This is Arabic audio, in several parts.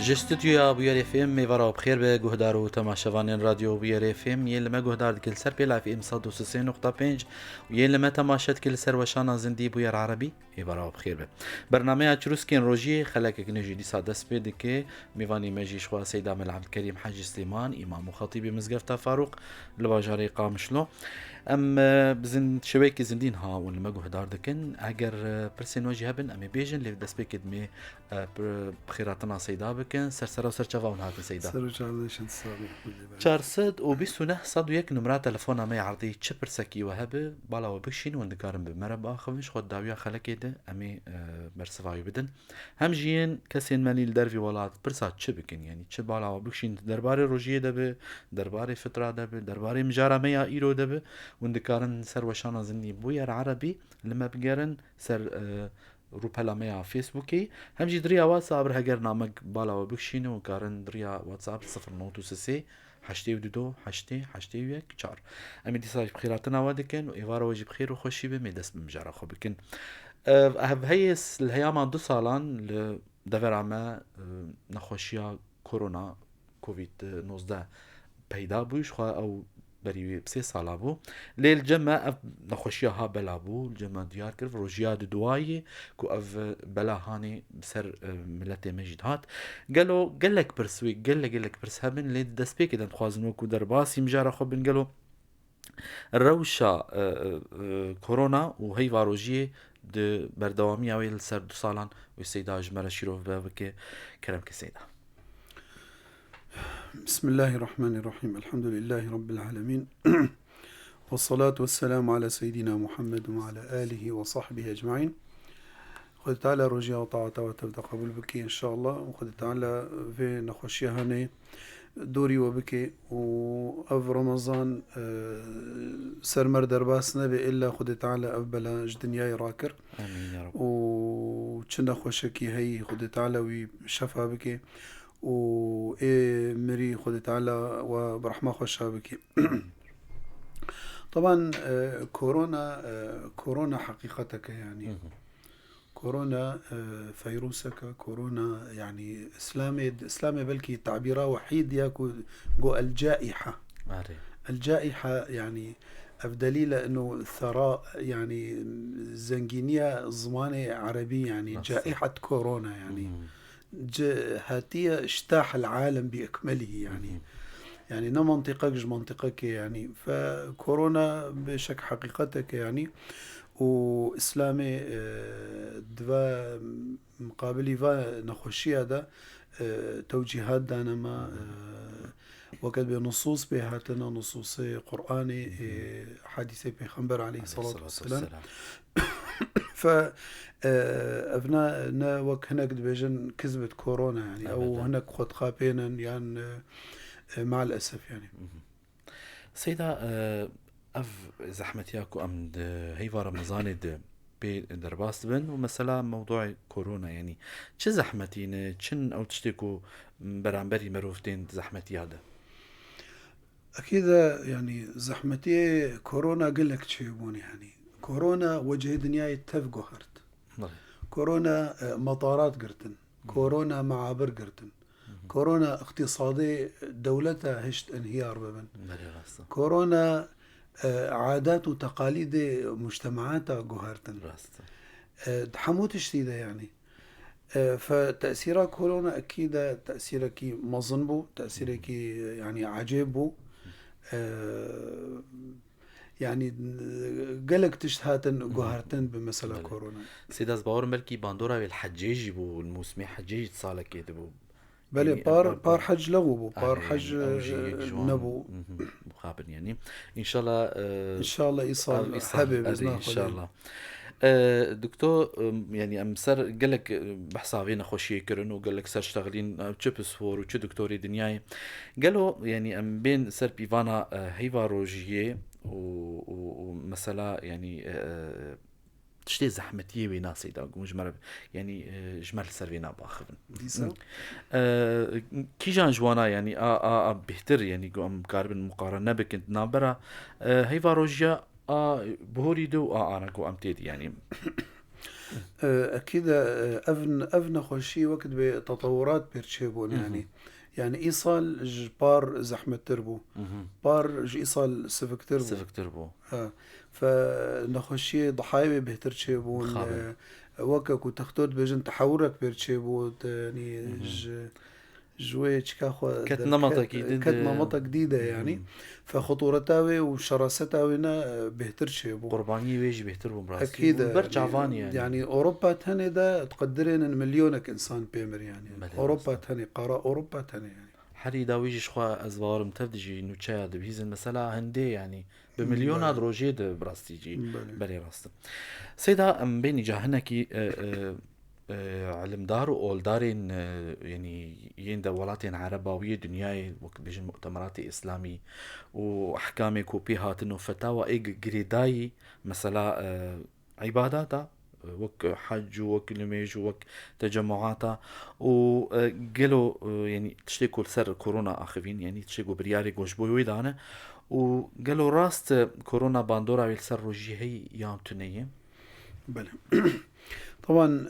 جستوديو بوير اف ام میوارا بخیر به گهدار و تماشاوان رادیو بوير اف ام یه لما گهدار کل سر پیلا في ام 103.5 ویه لما تماشات کل سر وشانا زندی بوير عربی میوارا بخیر به برنامه چروسکین روجی خلک کنجی دی سادس بید که میوانی مجیش خوا سیدا ملعب کریم حاج سلیمان امام و خطیب مزگفت فاروق لواجاری قامشلو ام بزن شويك زندين ها ولما جهدار دكن اگر برسين وجه هبن ام بيجن اللي دس بكد مي بخيراتنا سيدا بكن سرسرا وسرچاون هات سيدا سرچالشن صابي 429 101 نمرة تلفون ما يعرضي تشبرسكي وهب بالا وبكشين وندكارن بمرب اخوش خد داويا خلكيده امي برسفاي بدن هم جين كسين ماليل درفي ولات برسات تشبكن يعني تشبالا وبكشين درباري روجيه دبه درباري فتره دبه درباري مجارا ميا ايرو دبه وندكارن سر وشانا زني بوير عربي لما بقرن سر روبلا ميا فيسبوكي هم جي دريا واتساب هجر نامك بالا وبكشين وكارن دريا واتساب 0 حشتي ودو حشتي ويك چار امي دي صاج بخيراتنا ودكن وايوارا وجي بخير وخوشي بمدس بمجارا خو بكن اهب هيس الهياما 2 سالان لدفر عما نخوشيا كورونا كوفيد 19 پیدا بوش خو او بري بسي سالا بو ليل جمع نخوشيا ها بلا بو الجمع ديار كرف روجيا دواي كو اف بلا هاني بسر ملتي مجد هات قال لك برسوي قال لك برس هبن لي دس بيك اذا خوازنو كو درباسي مجارا خو بن قالو الروشا كورونا وهي فاروجيه د بردوامي اويل سر 2 سالان والسيدة اجمل شيروف بابك كرمك سيدة. بسم الله الرحمن الرحيم. الحمد لله رب العالمين والصلاة والسلام على سيدنا محمد وعلى آله وصحبه أجمعين. خد تعالى رجيا وطاعته وتبدأ قبول بك إن شاء الله. وخد تعالى في نخشيها هني دوري وبكي وأف رمضان سرمر درباسنا بإلا خد تعالى أفبلا جدنياي راكر امين يا رب. وشنا خوشكي هي خد تعالى وشفا بكي و مري خد تعالى وبرحمة خوشها بكي. طبعا كورونا حقيقتك يعني كورونا فيروسك كورونا يعني اسلامي بلكي تعبيرها وحيد ياكو جو الجائحة يعني أفدليل أنه الثراء يعني زنجينية زمانة عربية يعني جائحة كورونا يعني هاتية اجتاح العالم بأكمله يعني نا منطقك يعني فكورونا بشكل حقيقتك يعني وإسلامي دوا مقابلي فا نخوشي هذا توجيهات دانا ما وقد بنصوص بهاتنا نصوص قرآني حديث بيغمبر عليه الصلاة والسلام ف أبناء وك هناك دبيجن كذبت كورونا يعني أو هناك خد خابينا يعني مع الأسف يعني. سيدة اف زحمتياكو امد هيفا رمضان درباس بن ومثلا موضوع كورونا يعني چه زحمتين چن او تشتكو برانبري مروفتين زحمتي هذا أكيد يعني زحمتي كورونا قلك تشيبون يعني كورونا وجه دنيا يتفقوا هرت كورونا مطارات قرتن كورونا معابر قرتن كورونا اقتصادي دولتها هشت انهيار بمن كورونا عادات وتقاليد مجتمعاتها قهرتن حموت شديدة يعني فتأثيرها كورونا أكيد تأثيرك مظنبو تأثيرك يعني عجيبو يعني قلق تشتهاتن قهرتن بمثلا كورونا سيداز باور ملكي باندورا بالحجيج بو الموسمي حجيج صالك يدبو بله بار حج لغو بو بار حج نبو مخابر يعني ان شاء الله ايصال حبيب ان شاء الله. دكتور يعني امسر قالك بحسابين خوشي كرنو قالك سر اشتغلين تشيبس فور وتش دكتوري دنياي قالوا يعني ام بين سر بيفانا هيفا روجيه ومثلا يعني تشتي زحمتيه وينا سيدا مجمل يعني جمال سروينا باخذن كي جان جوانا يعني بهتر يعني قام قارب المقارنه بكنت نابرا هيفا روجيا بهوري دو انا قو امتيد يعني أكيد أفن خوشي وقت بتطورات بيرتشيبون يعني إيصال بار زحمة تربو بار إيصال سفك تربو سفك تربو فنخشي ضحايا بهترتشيبون وكاكو تختود بجن تحورك بيرتشيبون يعني جوي تشكاخو كت نمطة جديدة يعني فخطورتها وشراستها بهترتشيبون قربانية ويجي بيهتربوا براسي أكيد برجع فاني يعني أوروبا تاني ده تقدرين إن مليونك إنسان بيمر يعني أوروبا تاني قارة أوروبا تاني يعني حري دا ويجي شخوا أزوار متفدجي إنه تشاد بهيز المسألة هندي يعني بمليون هاد روجيد براستيجي بلي راست سيدا أم بيني جاهنكي علم دار وأول دارين يعني ين دولاتين عرباوية دنياي وقت بيجن مؤتمرات إسلامي وأحكامي كوبيهات إنه فتاوى إيج جريداي مثلا عباداتا وك حج وك نميج وك تجمعاتا وقالوا يعني تشتكوا لسر كورونا آخفين يعني تشتكوا برياري وجبوي ويدانا وقالوا راست كورونا باندورا يلسر روجي هي يام تنية بله طبعا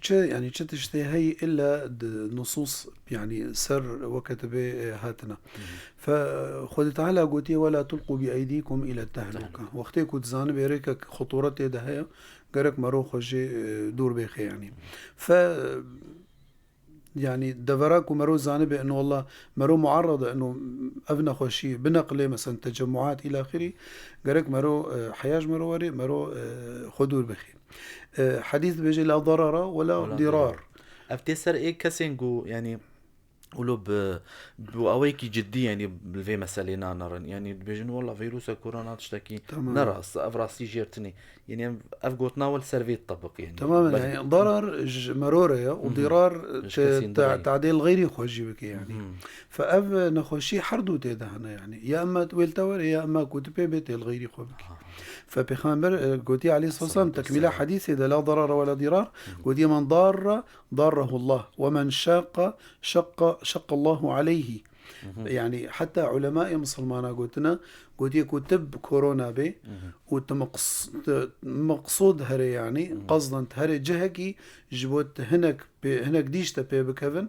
يعني تشتهي هي إلا نصوص يعني سر وكتبه هاتنا فخذ تعالى قوتي ولا تلقوا بأيديكم إلى التهلكة وقتي كنت زانب يريك خطورتي ده قرك مرو خجي دور بيخي يعني يعني دفراك ومرو زانب انه والله مرو معرضة انه ابنى خوشي بنقله مثلا تجمعات الى اخره قرك مرو حياج مرو وري مرو خدور بخي حديث بيجي لا ضرر ولا ضرار افتسر ايه كسنجو يعني قولوا بأويكي جدي يعني بالفي مسألة نرن يعني بيجن والله فيروس كورونا تشتكي نرأس أفراسي جيرتني يعني أفقوت ناول سيرفي طبق يعني تماما يعني ضرر مرورة وضرار تعديل غيري خوشي بك يعني فأف نخوشي حردو تيدا هنا يعني يا أما ويلتور يا أما كتبه بيت الغيري خوبك فبيخامبر قوتي عليه الصلاة والسلام تكملة حديث إذا لا ضرر ولا ضرار قوتي من ضار ضاره الله ومن شق الله عليه يعني حتى علماء مسلمان قلتنا قلت كتب كورونا بي ومقصود هري يعني قصدا هري جهكي جبوت هناك ديشتا بي بكفن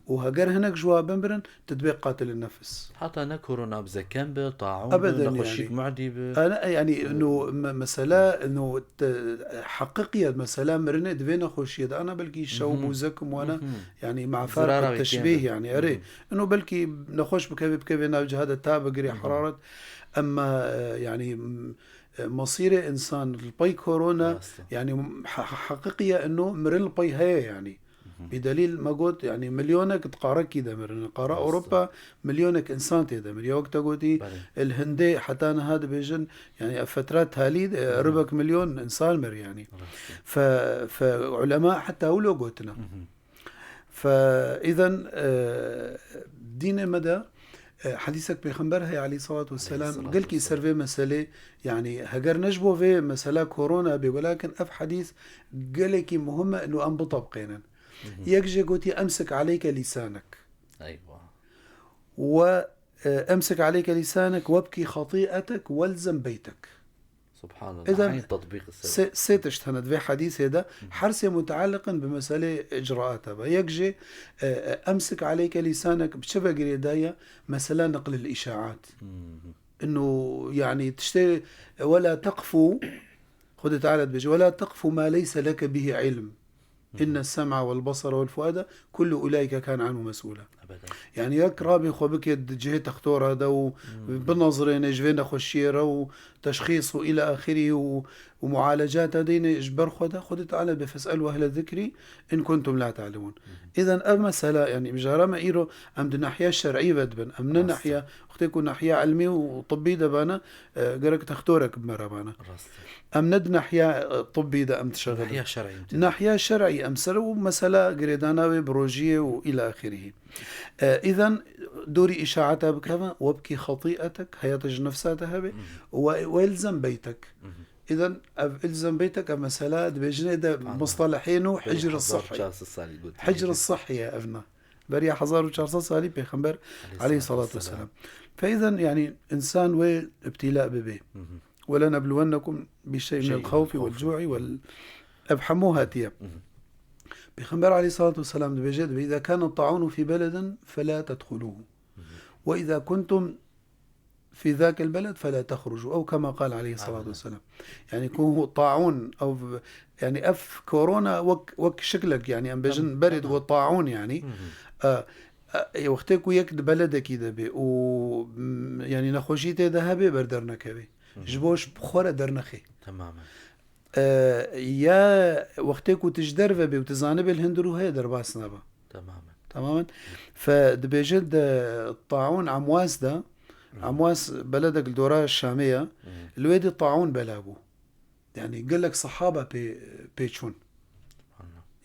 وهجر هناك جوابا برن تطبيق قاتل النفس حتى أنا كورونا بزكام بطاعون أبدا يعني معدي أنا يعني إنه مسألة إنه حقيقية مسألة مرنة دفينا خوشيد أنا بلكي شوب وزكم وأنا يعني مع فرق التشبيه يعني أري إنه بلكي نخش بكبي نوجه هذا تابقري حرارة أما يعني مصير إنسان البي كورونا يعني حقيقية إنه مرن البي هي يعني بدليل ما قلت يعني مليونك تقارك كده مرن قارة أوروبا مليونك إنسان تيدا مريا وقت قلتي الهندي حتى أنا هذا بيجن يعني فترات هاليد ربك مليون إنسان مر يعني فعلماء حتى أولو قلتنا فإذا دين مدى حديثك بيخنبر هي عليه الصلاة والسلام قال كي سرفي مسألة يعني هجر نجبو في مسألة كورونا ولكن أف حديث قال كي مهمة إنه أم بطبقينا يكجي قوتي أمسك عليك لسانك أيوة وأمسك عليك لسانك وابكي خطيئتك والزم بيتك سبحان الله إذا تطبيق السبب ستشتهند في حديث هذا حرص متعلقا بمسألة إجراءاتها يكجي أمسك عليك لسانك بشبه قريداية مسألة نقل الإشاعات إنه يعني تشتري ولا تقفوا خذ تعالى بيجي ولا تقفوا ما ليس لك به علم إن السمع والبصر والفؤاد كل أولئك كان عنه مسؤولا أبدا. يعني يكرابي خوبك جهة تختور هذا وبالنظرين جفين خشيرة وتشخيص إلى آخره ومعالجات هذين إجبر خذ تعالى بفسألوا أهل الذكر إن كنتم لا تعلمون إذا مسألة يعني بجرامة إيرو أم دي ناحية الشرعية بدبن أم ناحية أختيكو ناحية علمية وطبية دبانا قرك تختورك بمرابانا أم ند ناحية طبية دا أم تشغل ناحية شرعية أم سرو مسألة قريدانا بروجية وإلى آخره إذن دوري إشاعتها بكذا وابكي خطيئتك هيتج نفساتها وإلزم بيتك إذن إلزم بيتك مسألة بجنة مصطلحين حجر الصحي حجر الصحي يا أبنا بريا حزار وشارصة صالي بيخنبر عليه الصلاة والسلام فإذن يعني إنسان وابتلاء ببي ولنبلونكم بشيء من الخوف والجوع أبحموها تياب بخبر عليه الصلاة والسلام بجد إذا كان الطاعون في بلد فلا تدخلوه وإذا كنتم في ذاك البلد فلا تخرجوا، أو كما قال عليه الصلاة والسلام. يعني يكون طاعون أو يعني أف كورونا وك شكلك يعني أم بجن برد وطاعون يعني وقتك ويك بلدك كده بي و يعني نخوشيته ذهبي بردرنا كبي جبوش بخورة درنخي تماما. يا وقتك وتجدر بي وتزانب الهندرو هي درباس نابا تماما. فدبيجد الطاعون عمواس ده عمواس بلدك الدورة الشامية الوادي الطاعون بلابو يعني قال لك صحابة بيتشون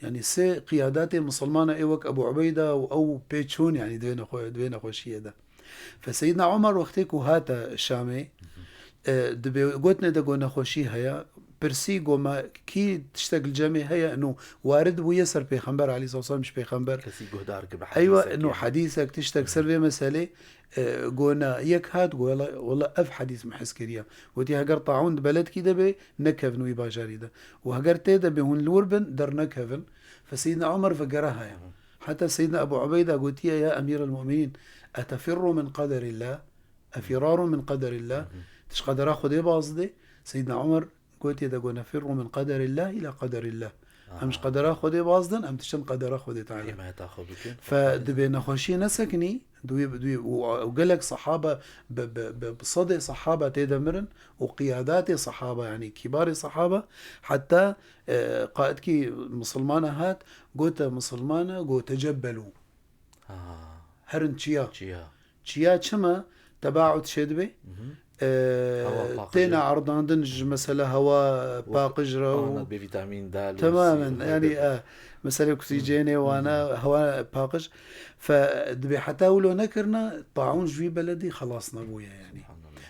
يعني سي قيادات المسلمانة ايوك ابو عبيدة او بيتشون يعني دوين خوشية ده. فسيدنا عمر وقتك وهاتا الشامي دبي قوتنا دا قونا خوشي هيا برسي قوما كي تشتاق الجامع هيا انه وارد ويسر بيخنبر عليه الصلاة والسلام مش بيخنبر ايوه انه حديثك تشتاق سر مسألة قونا يك هات والله اف حديث محسكريا ودي هقر طاعون بلد كده بي نكفن ويباجاري ده وهقر تيدا بهون الوربن در نكفن. فسيدنا عمر فقرها يعني حتى سيدنا ابو عبيدة قلت يا امير المؤمنين اتفر من قدر الله افرار من قدر الله تش قدر اخذ ايه باصدي. سيدنا عمر قلت يدا قلنا نفر من قدر الله الى قدر الله امش قدر اخذ ايه باصدن ام تشن قدر اخذ تعالى ما تاخذ فدبي نخوشي نسكني دوي وقال لك صحابه بصدق صحابه تدمرن وقيادات صحابه يعني كبار صحابه حتى قائدك مسلمانه هات قلت مسلمانه قلت تجبلوا هرن تشيا شما تباعد شدبي تينا عرضان دنج مثلا هواء باقجرة بفيتامين د تماما يعني مثلا اكسجيني وانا هواء باقج فدبي حتى ولو نكرنا طاعون جوي بلدي خلاص نبويا يعني.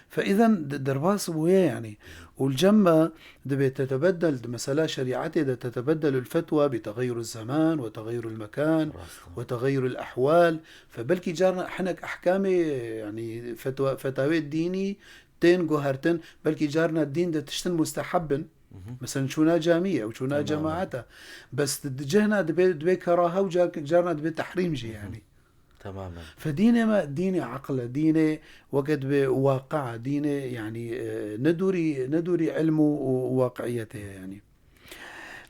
فاذا درباس بويا يعني والجمة دبي تتبدل مثلا شريعتي تتبدل الفتوى بتغير الزمان وتغير المكان وتغير الأحوال. فبلكي جارنا حنك أحكامي يعني فتاوي الديني تين جوهرتن بلكي جارنا الدين ده تشتن مستحبا مثلا شونا جامية أو شونا جماعته بس جهنا دبي كراهة وجارنا دبي تحريم جي يعني تماما. فديني ما ديني عقل ديني وقت بواقع ديني يعني ندوري علمه وواقعيته يعني.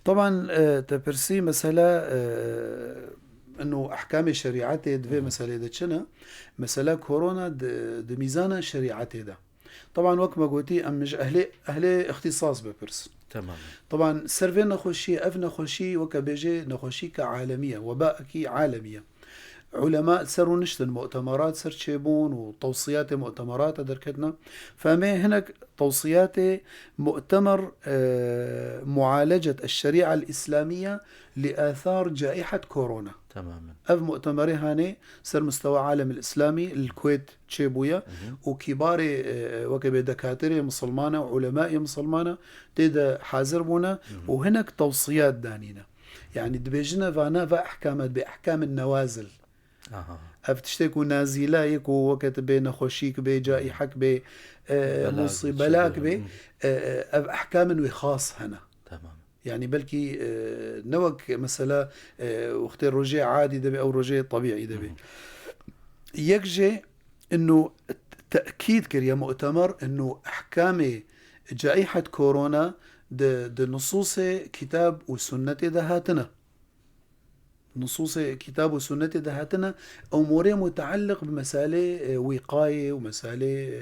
طبعا تبرسي مسألة انه احكام شريعته دفي مسألة دتشنا مسألة كورونا دميزان شريعته ده طبعا وقت ما قلتي امج اهلي اختصاص ببرس تماما. طبعا سرفين نخوشي اف نخوشي وكبيجي نخوشي كعالمية وباءكي عالمية علماء سروا نشتن مؤتمرات سر تشيبون وتوصيات مؤتمرات دركتنا. فما هناك توصيات مؤتمر معالجة الشريعة الإسلامية لآثار جائحة كورونا تماما. أف مؤتمري هاني سر مستوى عالم الإسلامي الكويت تشيبويا وكبار وكبه دكاترة مسلمانة وعلماء مسلمانة تيدا حاضر بونا وهناك توصيات دانينا يعني دبيجنا فانا فأحكامات بأحكام النوازل افتشتكو نازلايك ووقت بين خوشيك بي جائحك بي مصيبلاك بي احكام وخاص هنا تمام يعني بلكي نوك مثلا وقت الرجاء عادي دبي او رجاء طبيعي دبي يكجي انه تأكيد كريا مؤتمر انه احكام جائحة كورونا د نصوص كتاب وسنة دهاتنا نصوص كتاب وسنة دهاتنا أمور متعلق بمسالة وقاية ومسالة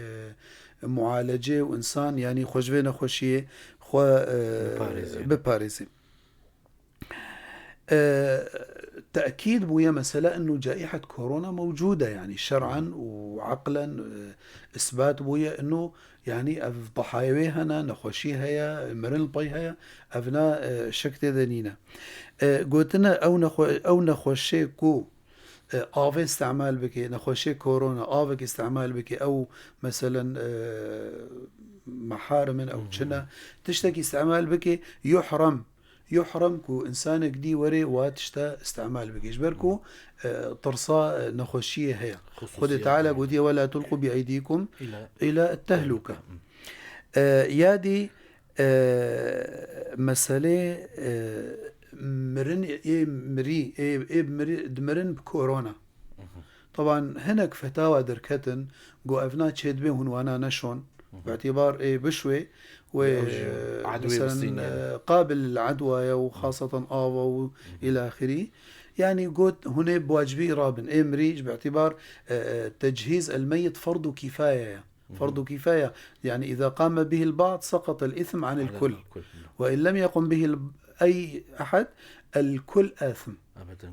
معالجة وإنسان يعني خوشبين خوشية بباريزي تأكيد بويا مسألة أنه جائحة كورونا موجودة يعني شرعا وعقلا إثبات بويا أنه يعني أف ضحايا هنا نخوشي هيا مرن البي هيا أفنا شكت ذنينا قلتنا أو نخوشي كو آف استعمال بكي نخوشي كورونا آفك استعمال بكي أو مثلا محارم أو تشنا تشتكي استعمال بكي يحرم كو إنسانك دي وري واتشتا استعمال بكي جبركو طرصا نخوشية هي خد تعالى قدية ولا تلقوا بأيديكم إلى التهلكة يادي مسألة مرن دمرن بكورونا. طبعا هناك فتاوى دركتن جو افنا تشهد بهم وانا نشون باعتبار بشوي ومثلا قابل للعدوى وخاصة آوا إلى آخره. يعني قلت هنا بواجبي رابن مريج باعتبار تجهيز الميت فرض كفاية. فرض كفاية يعني إذا قام به البعض سقط الإثم عن الكل، وإن لم يقم به أي أحد الكل آثم أبدا.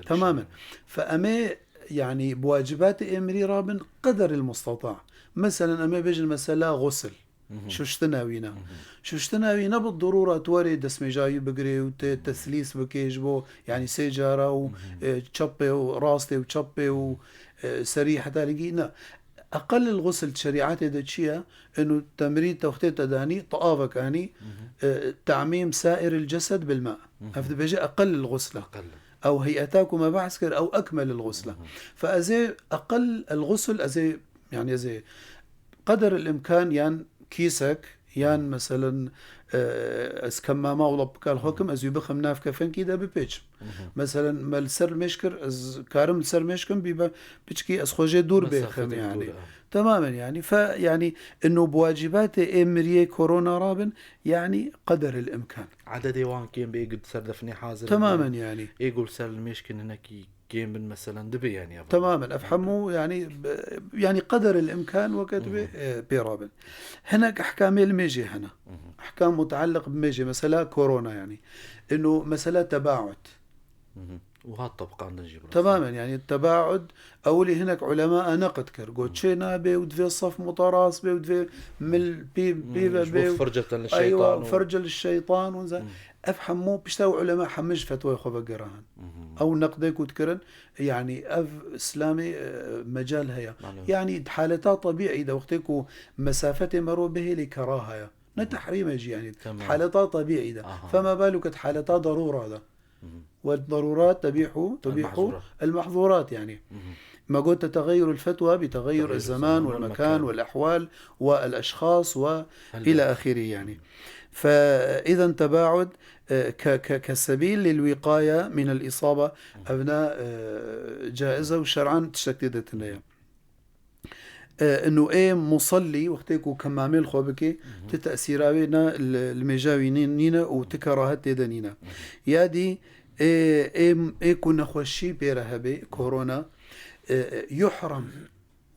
تماما. فأما يعني بواجبات إمري رابن قدر المستطاع. مثلا أما بيجي المسألة غسل شوشتناوينا بالضرورة توري دسمي جاي بقري وتثليث بكيجبو يعني سيجارة وشبي وراسي وشبي وسريحة لقينا أقل الغسل شريعات دتشيا إنه تمرين توختيت أداني طآفك يعني تعميم سائر الجسد بالماء. هذا بيجي أقل الغسلة أو هيئتاكم ما بعسكر أو أكمل الغسلة. فأزي أقل الغسل أزي يعني أزي قدر الإمكان يعني كيسك يعني مثلا اسكماما ولا بكال حكم أزي بخم ناف كفن كده ببيتش مثلا مال سر مشكر از كارم سر مشكم بيبا بيشكي اسخوجي دور بخم يعني تماما. يعني فيعني انه بواجبات امريه كورونا رابن يعني قدر الامكان عدد يوان كيم بيقد سر دفني حاضر تماما. يعني يقول سر المشكن هناك كيم من مثلا دبي يعني تماما افهموا يعني قدر الامكان وقت برابن. هناك احكام الميجي هنا احكام متعلق بميجي مثلا كورونا يعني انه مثلا تباعد وهذا طبقا نجيب تماما. يعني التباعد أولي هناك علماء نقد كرقوت شينا بي ودفي الصف مطراس بي ودفي مل بي فرجة للشيطان أيوة فرجة للشيطان ونزا أفهم مو بيشتاو علماء حمج فتوى خبا قراهن أو نقدك وتكرن يعني إسلامي مجال هيا يعني حالتها طبيعي إذا وقتكو مسافة مروا به لكراهة نتحريم يجي يعني حالتها طبيعي ده فما بالك حالتها ضرورة ده والضرورات تبيح المحظورات. يعني ما قلت تغير الفتوى بتغير الزمان والمكان والأحوال والأشخاص وإلى آخره. يعني فإذا تباعد كسبيل للوقاية من الإصابة أبناء جائزة وشرعا تشتدت لنا انه مصلي وقتكو كمامل خوبكي تتأثيرنا المجاوينينا وتكراهت دنينا يادي كنا خوشي بيرهبي كورونا يحرم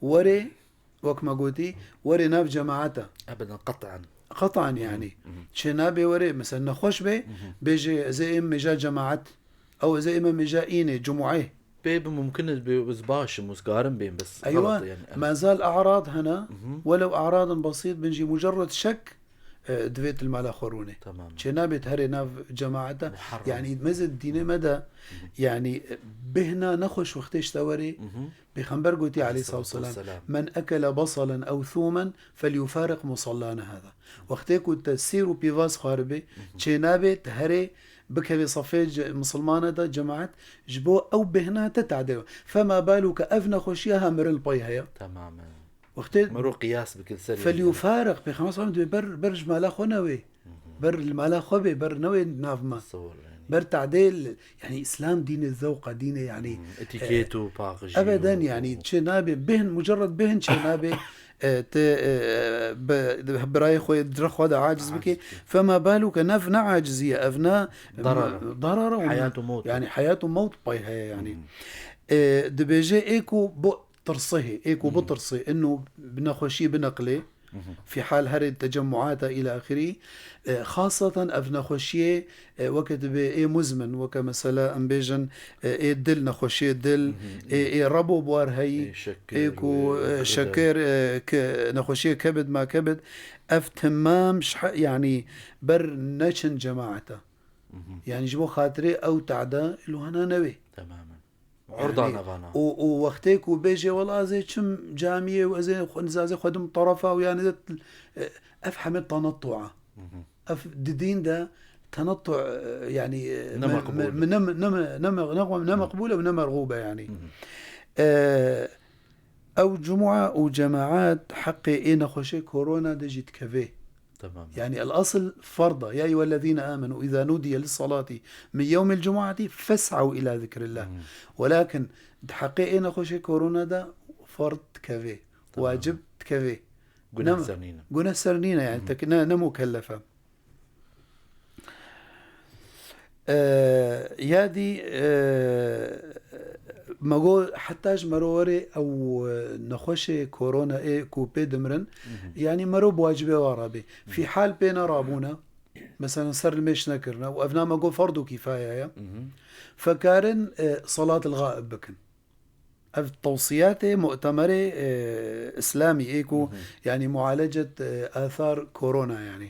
وري وكما قلتي وري ناف جماعته ابدا قطعا يعني شنابي وري مثلا نخوش بيجي زي مجا جماعات او زي مجائين جمعيه بيب ممكن بزباش مسقارن بين بس أيوة يعني ما زال أعراض هنا ولو أعراض بسيط بنجي مجرد شك دفيت المالا خوروني تمام شنابت هرينا جماعته يعني مزد ديني مدى يعني بهنا نخش وقتش توري بخنبر قوتي عليه الصلاة والسلام من أكل بصلا أو ثوما فليفارق مصلانا هذا وقتكو تسير بيفاس خاربي شنابت هري بكبي صفيج مسلمانة دا جماعات جبو أو بهنا تتعدل فما بالك أفنى خوشيها مرل بيها تماما وقت مرو قياس بكل سريع فليفارق بخمس عام برج مالا خنوي بر المالا خوبي بر نوي نافما يعني. بر تعديل يعني إسلام دين الذوق دين يعني اتيكيتو باغجي أبدا يعني تشنابي بهن مجرد بهن تشنابي براي خوي درخ هذا عاجز بكي فما بالك نفنا عاجزية أفنا ضرر حياة وموت يعني حياة وموت بيها يعني دبيجي إيكو بطرصه إيكو بطرصه إنه بنخوشي بنقله في حال هذه التجمعات إلى آخره خاصة أفنا خوشية وقت مزمن وكمثلا أمبيجن دل نخوشية دل ربو بوار هاي إيكو شكر نخوشية كبد ما كبد تمام يعني بر نشن جماعته يعني جبو خاطري أو تعدا اللي هنا نوي تماما عرضان أبانا ووقتك وبيجي والله زي كم جامية وزي خنزازي خدم طرفة ويعني أفهم التنطع دين ده تنطع يعني نما مقبولة ونما مرغوبة يعني أو جمعة وجماعات حقي إنا خوشي كورونا دجيت كفي. تمام. يعني الأصل فرض يا أيها الذين آمنوا إذا نودي للصلاة من يوم الجمعة فاسعوا إلى ذكر الله. ولكن حقي إنا خوشي كورونا دا فرض كفي، واجب كفي، قنا سرنينا يعني تكنا نمو كلفة. يادي مقول حتاج مروري أو نخوشي كورونا إيه كو بيدمرن يعني مرو بواجبه وارابي في حال بينا رابونا مثلا سر الميش نكرنا وأفنا مقول فرض كفاية فكارن صلاة الغائب بكن توصيات مؤتمر إسلامي إيكو يعني معالجة آثار كورونا يعني.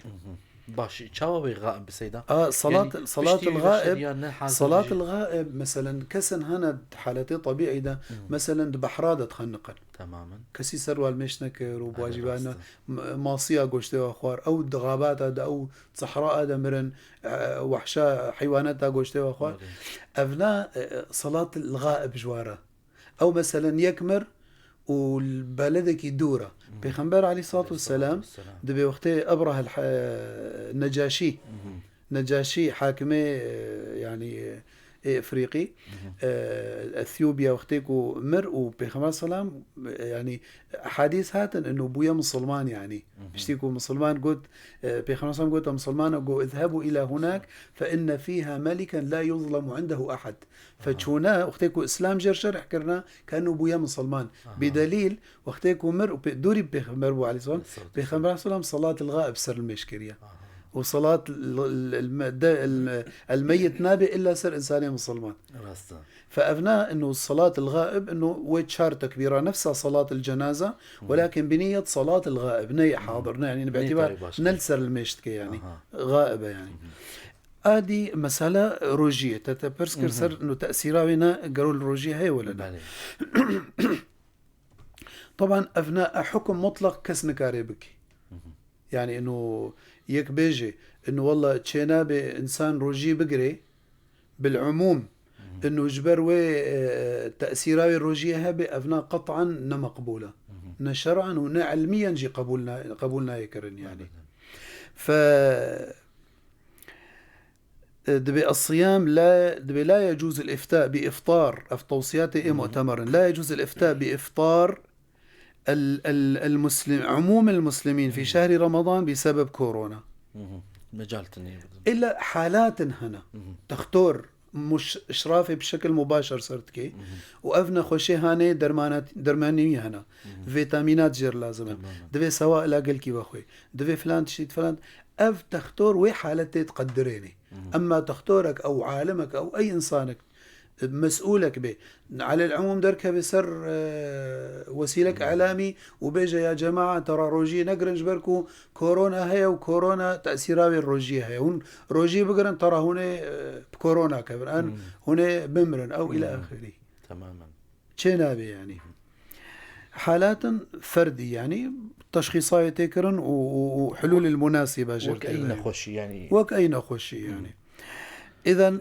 باشي تشاوي غائب بسيدة صلاة يعني صلاة الغائب صلاة الغائب مثلا كسن هنا حالتي طبيعي ده مثلا بحرادة خنقا تماما كسي سروا المشنكر وبواجبانا ماصية قوشتي واخوار او دغابات او صحراء ده مرن وحشة حيوانات قوشتي واخوار ابناء صلاة الغائب جوارة او مثلا يكمر والبلدك يدوره بيخنبر عليه الصلاة والسلام دبي وقتي أبره نجاشي حاكمي يعني إفريقي أثيوبيا وقتيكو مر وبيخنبر السلام يعني حديث هاتن إنه بويا مسلمان يعني بشتيكو مسلمان قلت بيخنبر السلام قلت مسلمان أقول اذهبوا إلى هناك فإن فيها ملكا لا يظلم عنده أحد فتشونا وقتيكو إسلام جرشر حكرنا كأنه بويا مسلمان بدليل وقتيكو مر دوري بيخنبر عليه السلام بيخنبر السلام صلاة الغائب سر المشكرية وصلاة الميت نابي إلا سر إنساني مسلمان. فأبناء أنه صلاة الغائب أنه ويتشار تكبيرة نفسها صلاة الجنازة ولكن بنية صلاة الغائب نية حاضر يعني باعتبار نلسر المشتكي يعني غائبة يعني. هذه مسألة روجية تتبرسكر سر أنه تأثيرها بنا قالوا الروجية هي ولا لا. طبعا أبناء حكم مطلق كسنكاري بكي يعني أنه يك بيجي انه والله تشينابي انسان روجي بقري بالعموم انه جبروي تأثيراوي الروجية هبي افنا قطعا نمقبولة نشرعا ونعلميا جي قبولنا يكرن يعني. ف دبي الصيام لا يجوز الافتاء بافطار توصياته مؤتمرا لا يجوز الافتاء بافطار المسلم عموم المسلمين في شهر رمضان بسبب كورونا مجالتني إلا حالات هنا تختار مش إشرافي بشكل مباشر صرت كي وأفنا خوشي هاني درمانية هنا فيتامينات جير لازم دفي سواء لاقل كي بخوي دفي فلان تشيت فلان أف تختار وي حالتي تقدريني أما تختارك أو عالمك أو أي إنسانك مسؤولك به على العموم درك بسر وسيلك إعلامي وبيجا يا جماعة ترى روجي نقرنج بركو كورونا هي وكورونا تأثيراوي الروجي هي هون روجي بقرن ترى هنا بكورونا كبران هنا بمرن أو إلى آخره تماما شنابي يعني حالات فردي يعني تشخيصات تكرن وحلول المناسبة وكأين خوشي يعني إذن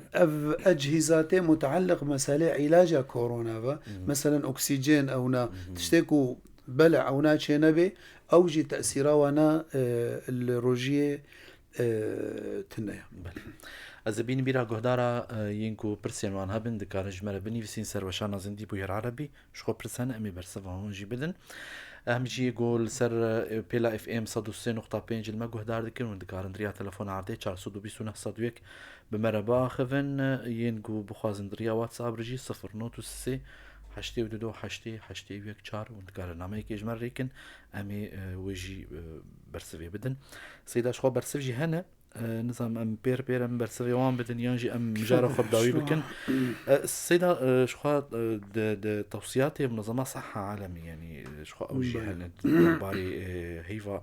أجهزة متعلق بمسألة علاج كورونا مثلا أكسجين أو تشتكوا بلع أو ناتشي نبي أو جي تأثيرا وانا الروجية تنيا أزبين بيرا قهدارا ينكو برسيان وان هبن دكار جمال بني فسين سر وشانا زندي بوير عربي شخو برسان أمي برسفا هون جي بدن أهم شي يقول سر بيلا اف ام 103.5 جلما قهدار دكين وندكار اندريا تلفون عردي 429 صدويك بمربا خفن ينقو بخوازن دريا واتساب رجي 0 حشتي ودو حشتي ويك شار وندكار نامي كي جمال ريكن أمي ويجي برسفي بدن سيدا شخو برسفجي هنا نظام ام بير ام برسفي وان بدن ينجي ام مجارة خبداوي بكن السيدة شخوا د توصياتي منظمة صحة عالمي يعني شخوا اوجي هلا باري هيفا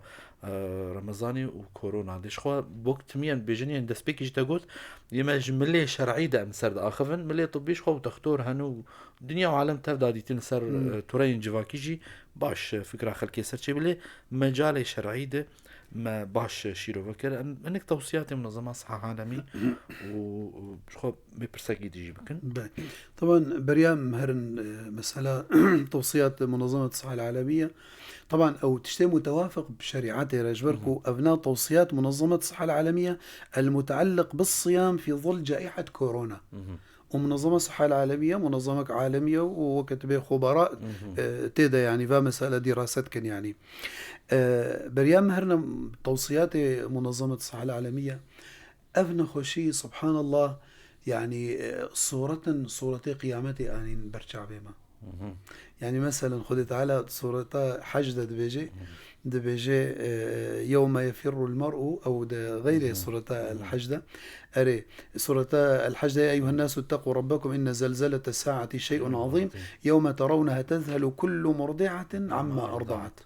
رمضاني وكورونا دي شخوا بوقت ميان بيجني دس بيكي جتا قلت يما جملي شرعي دا مسر دا اخفن ملي طبي شخوا تختور هنو دنيا وعالم تفدا دي تنسر تورين جواكيجي باش فكرة خلكي سرچي بلي مجال شرعي ده ما باش شيرو فكر انك توصيات منظمة صحة عالمي وشخو ببرساكي تجي بكن. طبعا بريام هرن مسألة توصيات منظمة الصحة العالمية طبعا أو تشتي متوافق بشريعته رجبركو أبناء توصيات منظمة الصحة العالمية المتعلق بالصيام في ظل جائحة كورونا. ومنظمة الصحة العالمية منظمة عالمية وكتبه خبراء تيدا يعني فمسألة دراسات كان يعني بريام مهرنا توصيات منظمة الصحة العالمية أفنى خوشي سبحان الله يعني صورة قيامتي يعني برجع بما يعني مثلا خذ تعالى صورة حج دبيجي يوم يفر المرء أو غير صورة الحج ده أري صورة الحج ده أيها الناس اتقوا ربكم إن زلزلة الساعة شيء عظيم يوم ترونها تذهل كل مرضعة عما أرضعت.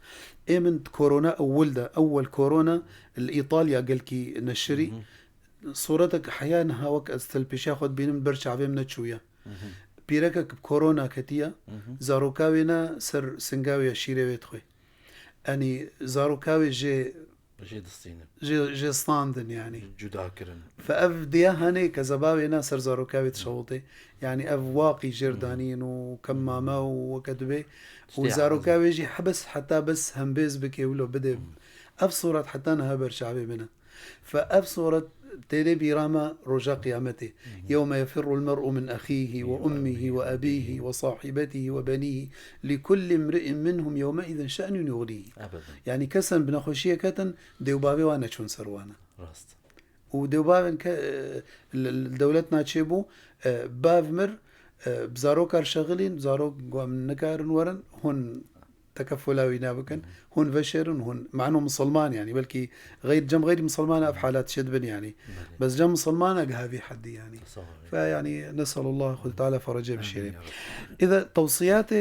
إيه من كورونا أول كورونا الإيطاليا قالكي نشري صورتك حيانها وك استلبش ياخد بين برشا عبي من تشوية بيركك بكورونا كتيا زاروكاوينا سر سنغاوية شيري بيتخوي أني زاروكاوي جي ستاندن يعني جدا كرن فأف هاني كزباوينا سر زاروكاوي تشوطي يعني أف واقي جردانين وكمامة وكدبي وزاروكاوي جي حبس حتى بس هم بيز بكي ولو بدي أف صورة حتى أنا هبر شعبي منها فأف صورة تيدي بيراما رجاء قيامته يوم يفر المرء من أخيه وأمه وأبيه وصاحبته وبنيه لكل امرئ منهم يومئذ شأن يغنيه. يعني كسن بنخوشية كتن ديوبابي وانا شون سروانا راست وديوبابي دولتنا تشيبو بافمر بزاروكار شغلين بزاروك قوام نكارن ورن هون تكفلاوي نابكن هون بشر هون مع انه مسلمان يعني بلكي غير مسلمان في حالات شدبن يعني بس جم مسلمان هذه حد يعني فيعني نسأل الله تعالى فرجه بشيرين. إذا توصيات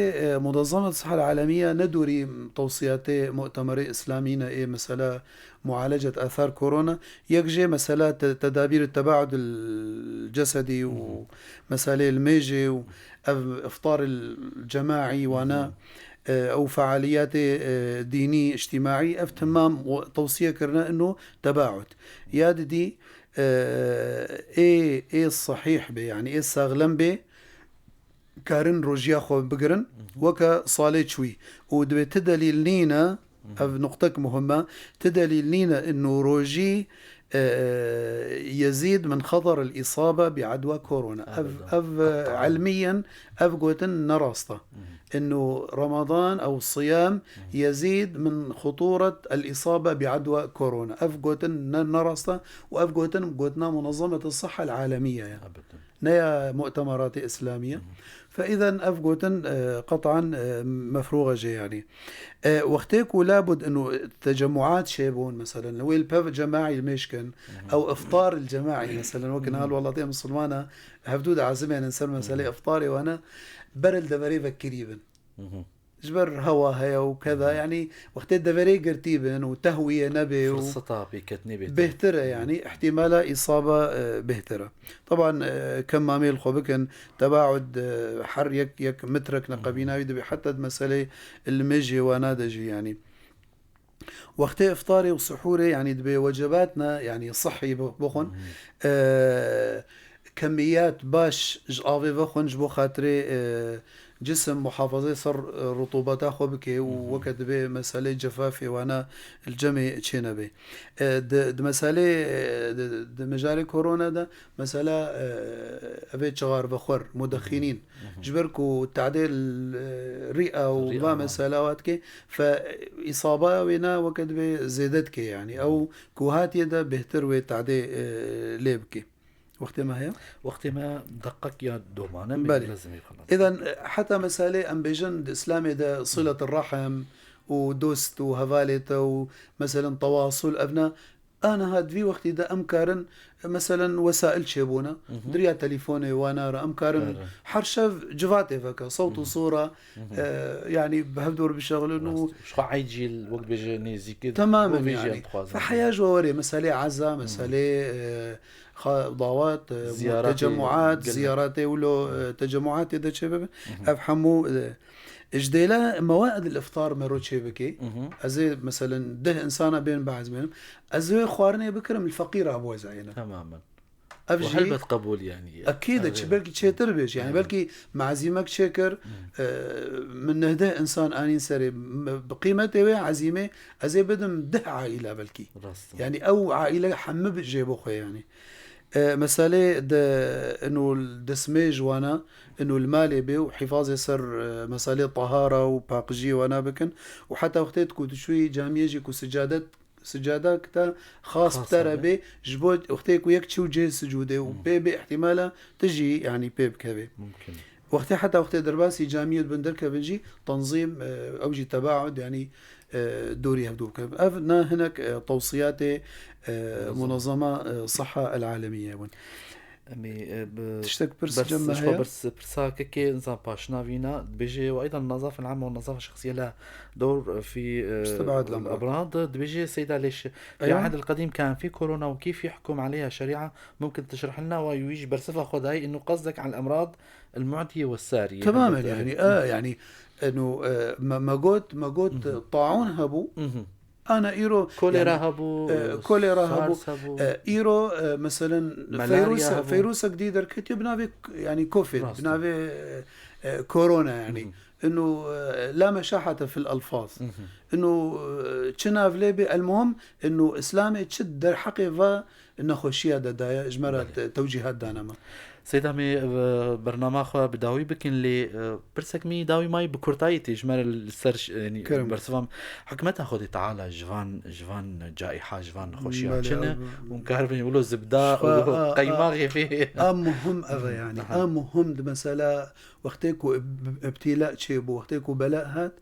منظمة الصحة العالمية ندوري توصيات مؤتمر إسلامينا إيه مسألة معالجة آثار كورونا يكجي مسألة تدابير التباعد الجسدي ومسألة الميجي وإفطار الجماعي وانا أو فعاليات دينية اجتماعي افتمام توصية كرنا إنه تباعد ياد دي إيه الصحيح بي يعني إيه الساغلم بي كارن روجيا خو بقرن وكا صالي شوي ودبي تدليل لينا نقطة مهمة تدليل لينا إنه روجي يزيد من خطر الإصابة بعدوى كورونا علميا قوتن نراسته إنه رمضان أو الصيام يزيد من خطورة الإصابة بعدوى كورونا قوتن نراسته قوتنا منظمة الصحة العالمية يعني. نيا مؤتمرات إسلامية فإذا أفقوتن قطعا مفروغة جي يعني وقتيكو لابد أنه التجمعات شيبون مثلا لو الباف جماعي المشكن أو إفطار الجماعي مثلا وكن هال والله دي مسلمانة هفدود عازمي أنا نسال مسألة إفطاري وأنا برل دبري بكريبا جبر هوا هيا وكذا يعني وقت الدفري قرتيبن وتهوية نبي فرصتها بكتنبي بهترة يعني احتمال إصابة بهترة طبعا كمامي الخوبكن تباعد حر يك مترك نقبينا يدبي حتى مسألة المجي ونادجي يعني وقت إفطاري وسحوري يعني دبي وجباتنا يعني صحي بخون كميات باش جافي بخون جبو خاطري جسم محافظة صار رطوبته خوبكي ووقت به مسألة جفافي وانا الجمع تشينا به د مسألة د مجال كورونا ده مسألة أبي شغار بخور مدخنين جبركو تعديل الرئة وما مسألة واتكي فإصابة ونا وقت به زيدتك يعني أو كوهات يدا بهتر وتعديل ليبكي وقت ما دقق يا دومانا لازم يخلص. إذا حتى مسألة أم بيجن إسلامي ده صلة الرحم ودوست وهفالت ومثلا تواصل أبناء أنا هاد في وقت ده أمكارن مثلا وسائل شيبونا دريا تليفوني وانا أمكارن حرشف جفاتي فكا صوت وصورة يعني بهدور بالشغل إنه شو عيجي الوقت بيجي زي كده تماما يعني فحياة جواري مسألة عزة مسألة ضوات تجمعات زيارات ولو تجمعات إذا شباب أفهموا جديلا موائد الافطار مروتشي بكي ازي مثلا ده انسانه بين بعض منهم ازي خوارني بكرم الفقير ابو زعينا تماما. افجي وهل بتقبول يعني اكيد بلكي تشي تربيش يعني بلكي معزيمك شكر من نهده انسان انين سري بقيمته عزيمه ازي بدم ده عائله بلكي راسا. يعني او عائله حم بجيبو خو يعني مسألة انه الدسميج وانا انه المالي بي وحفاظ سر مسألة طهارة وباقجي وانا بكن وحتى وقتت كنت شوي جاميجي كو سجادة كتا خاص بترى بي جبوت وقتك ويك تشو جي سجودة وبي احتمالا تجي يعني بي بكبي ممكن وقتها حتى وقت درباسي جامية بندركة بنجي تنظيم أوجي تباعد يعني دوري هبدوك أفنا هناك توصيات منظمة صحة العالمية امي تشتك برس بس جمع شو هي برس برسا كيكي انسان باشنا فينا بيجي، وايضا النظافه العامه والنظافه الشخصيه لها دور في استبعاد الامراض. بيجي سيدة ليش في أيوة. العهد القديم كان في كورونا وكيف يحكم عليها شريعه، ممكن تشرح لنا ويجي برسفها خذ هاي انه قصدك عن الامراض المعديه والساريه تماما يعني يعني انه ما قلت طاعون هبو انا ايرو كوليرا يعني هبو كوليرا هبو سارس هبو ايرو مثلا ملاريا هبو فيروس جديد ركت بنافي يعني كوفيد راستا. بنافي كورونا يعني انه لا مشاحة في الالفاظ انه تشنا فليبي المهم انه اسلامي تشد در حقيقة انه خوشيه دايا اجمرت توجيهات دانما سيدا مي برنامج خو بداوي بكن لي برسك مي داوي ماي بكورتايتي جمال السرش يعني كرم. برسفام حكمتها خدي تعالى جوان جائحة جوان خوشيا بله. شنو ومكاربين يقولوا زبدة شخا- قيماغي فيه مهم أغا يعني مهم ده مسألة وقتكو ابتلاء تشيبو وقتكو بلاء هات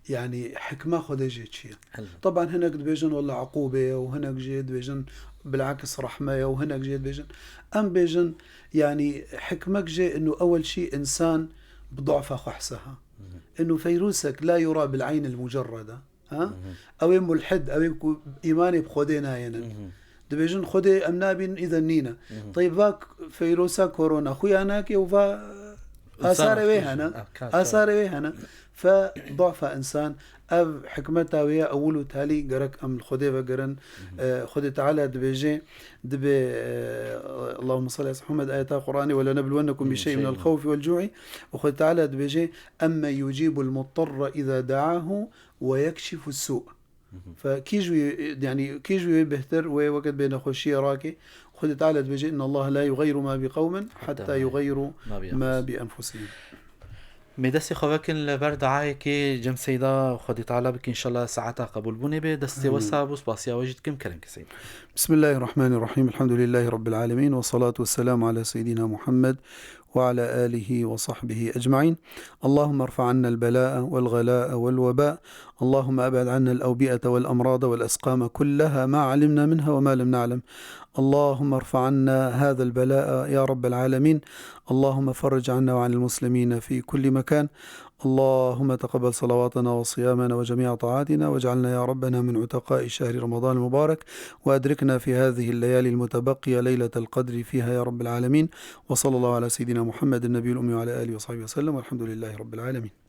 يعني حكمة خد جيت شيء طبعا هناك بيجن ولا عقوبة وهناك جيد بيجن بالعكس رحمة وهناك جيد بيجن أم بيجن يعني حكمك جي إنه أول شيء إنسان بضعفة خحسها إنه فيروسك لا يرى بالعين المجردة ها أو ملحد أو إيماني بخدينا هنا دبيجن خدي أمنابين إذا نينا طيب ذاك فيروسا كورونا خويا ناكي وفا آثار ويهنا فضعف إنسان أب حكمتها ويا أولو تالي جرك أم الخدي وجرن خدي تعالى دبيجي دبي اللهم صل على محمد آيات القرآن ولا نبلونكم بشيء من الخوف والجوع وخدي تعالى دبيجي أما يجيب المضطر إذا دعاه ويكشف السوء فكيجوي يعني كيجوي بهتر ووقت بين خوشي راكي خدي تعالى دبيجي إن الله لا يغير ما بقوم حتى يغيروا ما بأنفسهم ميدسي خوكن لبرد عايكي جم سيدا خدي تعالى بك إن شاء الله ساعتها قبول بني بدستي وسابوس باسيا وجد كم كلام كسيد. بسم الله الرحمن الرحيم الحمد لله رب العالمين والصلاة والسلام على سيدنا محمد وعلى آله وصحبه أجمعين. اللهم ارفع عنا البلاء والغلاء والوباء، اللهم أبعد عنا الأوبئة والأمراض والأسقام كلها ما علمنا منها وما لم نعلم. اللهم ارفع عنا هذا البلاء يا رب العالمين. اللهم فرج عنا وعن المسلمين في كل مكان. اللهم تقبل صلواتنا وصيامنا وجميع طاعاتنا واجعلنا يا ربنا من عتقاء شهر رمضان المبارك، وأدركنا في هذه الليالي المتبقية ليلة القدر فيها يا رب العالمين. وصلى الله على سيدنا محمد النبي الأمي وعلى آله وصحبه وسلم والحمد لله رب العالمين.